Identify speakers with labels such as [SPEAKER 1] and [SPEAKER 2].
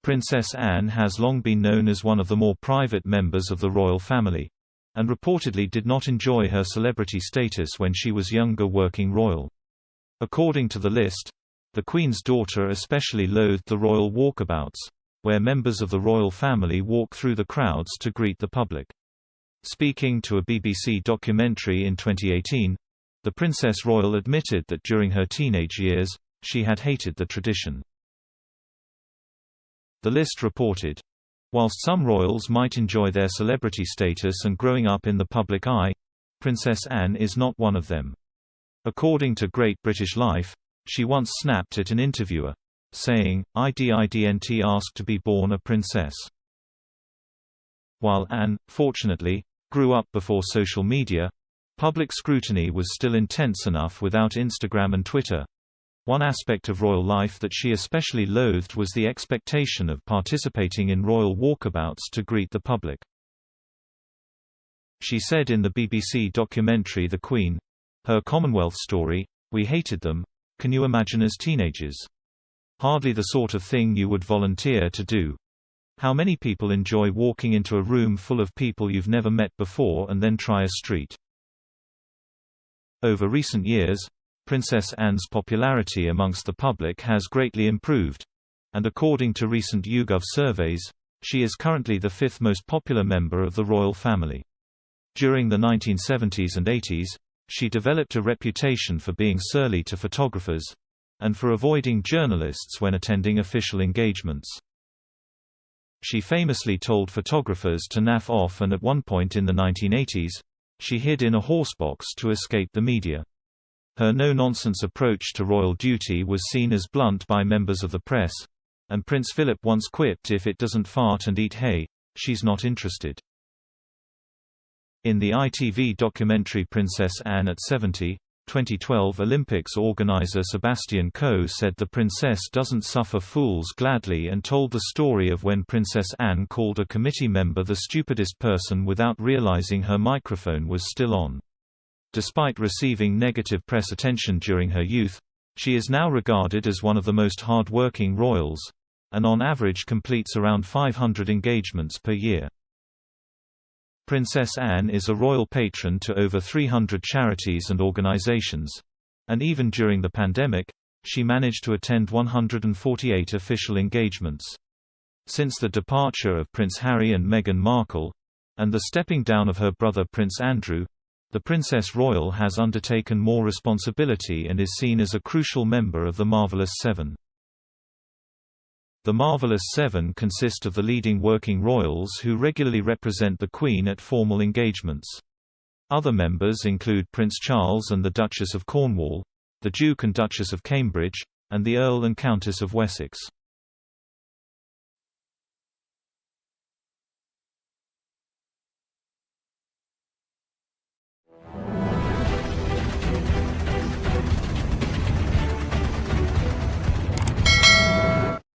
[SPEAKER 1] Princess Anne has long been known as one of the more private members of the royal family, and reportedly did not enjoy her celebrity status when she was younger working royal. According to the list, the Queen's daughter especially loathed the royal walkabouts, where members of the royal family walk through the crowds to greet the public. Speaking to a BBC documentary in 2018, the Princess Royal admitted that during her teenage years, she had hated the tradition. The list reported, "Whilst some royals might enjoy their celebrity status and growing up in the public eye, Princess Anne is not one of them." According to Great British Life, she once snapped at an interviewer, saying, "I didn't ask to be born a princess." While Anne, fortunately, grew up before social media, public scrutiny was still intense enough without Instagram and Twitter. One aspect of royal life that she especially loathed was the expectation of participating in royal walkabouts to greet the public. She said in the BBC documentary The Queen, her Commonwealth story, "We hated them. Can you imagine as teenagers? Hardly the sort of thing you would volunteer to do. How many people enjoy walking into a room full of people you've never met before and then try a street?" Over recent years, Princess Anne's popularity amongst the public has greatly improved, and according to recent YouGov surveys, she is currently the fifth most popular member of the royal family. During the 1970s and 80s, she developed a reputation for being surly to photographers, and for avoiding journalists when attending official engagements. She famously told photographers to naff off, and at one point in the 1980s, she hid in a horsebox to escape the media. Her no-nonsense approach to royal duty was seen as blunt by members of the press, and Prince Philip once quipped, "If it doesn't fart and eat hay, she's not interested." In the ITV documentary Princess Anne at 70, 2012 Olympics organizer Sebastian Coe said the princess doesn't suffer fools gladly and told the story of when Princess Anne called a committee member the stupidest person without realizing her microphone was still on. Despite receiving negative press attention during her youth, she is now regarded as one of the most hard-working royals, and on average completes around 500 engagements per year. Princess Anne is a royal patron to over 300 charities and organizations, and even during the pandemic, she managed to attend 148 official engagements. Since the departure of Prince Harry and Meghan Markle, and the stepping down of her brother Prince Andrew, the Princess Royal has undertaken more responsibility and is seen as a crucial member of the Marvelous Seven. The Marvelous Seven consist of the leading working royals who regularly represent the Queen at formal engagements. Other members include Prince Charles and the Duchess of Cornwall, the Duke and Duchess of Cambridge, and the Earl and Countess of Wessex.